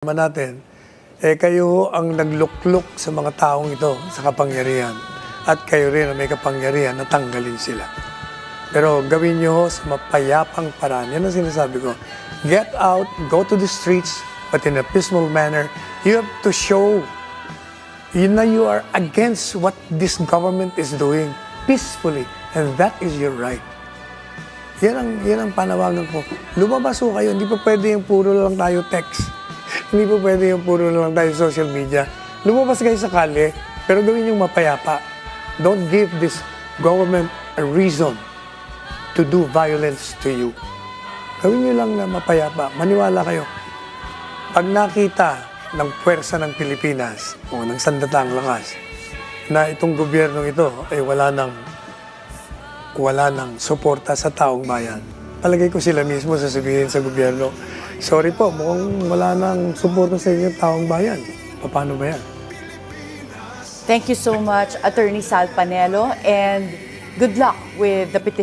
Natin, kayo ang nagluklok sa mga taong ito sa kapangyarihan at kayo rin ang may kapangyarihan na tanggalin sila. Pero gawin nyo sa mapayapang paraan. Yan ang sinasabi ko. Get out, go to the streets, but in a peaceful manner. You have to show na you are against what this government is doing peacefully. And that is your right. Yan ang panawagan ko. Lumabas ho kayo. Hindi pa pwede yung puro lang tayo text. Hindi po pwede yung puro lang tayo social media. Lumabas kayo sa kalye, pero gawin yung mapayapa. Don't give this government a reason to do violence to you. Gawin nyo lang na mapayapa. Maniwala kayo. Pag nakita ng puwersa ng Pilipinas o ng sandatang lakas na itong gobyernong ito ay wala nang suporta sa taong bayan, palagay ko sila mismo sasabihin sa gobyerno, sorry po, mukhang wala nang suporta sa inyo taong bayan. Paano ba yan? Thank you so much, Attorney Sal Panelo, and good luck with the petition.